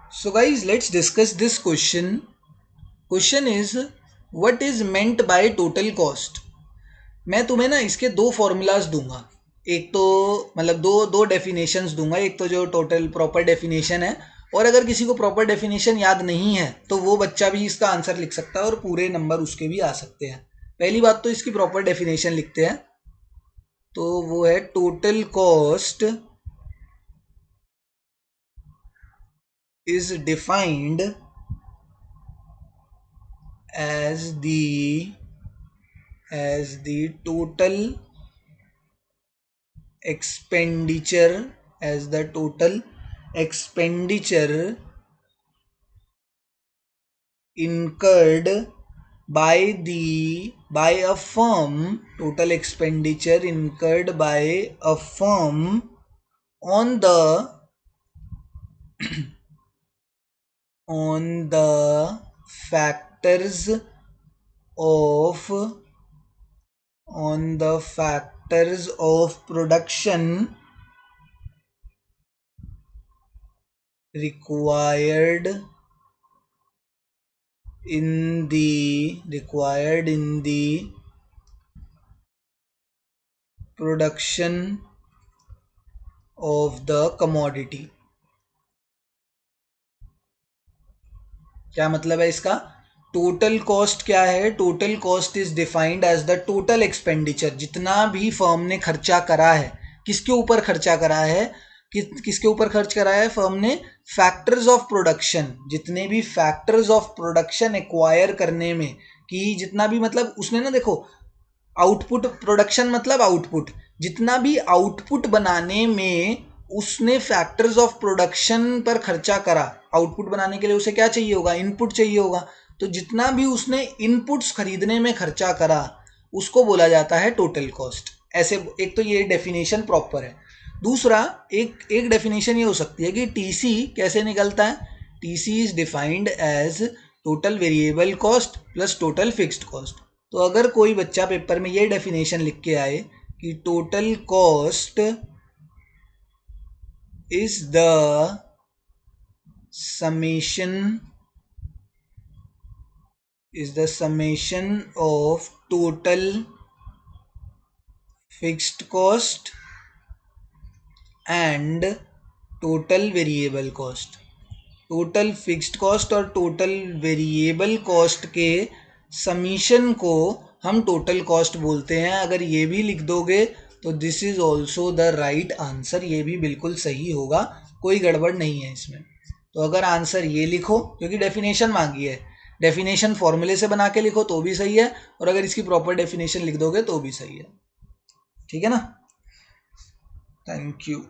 So guys, let's discuss this question. Question is, what is meant by total cost? मैं तुम्हें ना इसके दो फॉर्मूलाज दूंगा. एक तो मतलब दो दो डेफिनेशंस दूंगा. एक तो जो टोटल प्रॉपर डेफिनेशन है, और अगर किसी को प्रॉपर डेफिनेशन याद नहीं है तो वो बच्चा भी इसका आंसर लिख सकता है और पूरे नंबर उसके भी आ सकते हैं. पहली बात तो इसकी प्रॉपर डेफिनेशन लिखते हैं. तो वो है total cost is defined as the total expenditure incurred by a firm, total expenditure incurred by a firm on the factors of production required in the production of the commodity. क्या मतलब है इसका? Total cost क्या है? Total cost is defined as the total expenditure, जितना भी firm ने खर्चा करा है. किसके ऊपर खर्चा करा है? किसके ऊपर खर्च करा है फर्म ने? Factors of production. जितने भी फैक्टर्स ऑफ प्रोडक्शन एक्वायर करने में, कि जितना भी मतलब उसने ना, देखो, आउटपुट, प्रोडक्शन मतलब आउटपुट, जितना भी आउटपुट बनाने में उसने फैक्टर्स ऑफ प्रोडक्शन पर खर्चा करा. आउटपुट बनाने के लिए उसे क्या चाहिए होगा? इनपुट चाहिए होगा. तो जितना भी उसने इनपुट्स खरीदने में खर्चा करा उसको बोला जाता है टोटल कॉस्ट. ऐसे एक तो ये डेफिनेशन प्रॉपर है. दूसरा, एक डेफिनेशन ये हो सकती है कि टीसी कैसे निकलता है? TC is defined as total variable cost plus total fixed cost. तो अगर कोई बच्चा पेपर में ये डेफिनेशन लिख के आए कि total cost is the summation of total fixed cost and total variable cost. Total fixed cost और टोटल वेरिएबल कॉस्ट के समीशन को हम टोटल कॉस्ट बोलते हैं. अगर ये भी लिख दोगे तो this is also the right answer. ये भी बिल्कुल सही होगा, कोई गड़बड़ नहीं है इसमें. तो अगर आंसर ये लिखो, क्योंकि डेफिनेशन मांगी है, डेफिनेशन फॉर्मूले से बना के लिखो तो भी सही है, और अगर इसकी प्रॉपर डेफिनेशन लिख दोगे तो भी सही है. ठीक है ना? Thank you.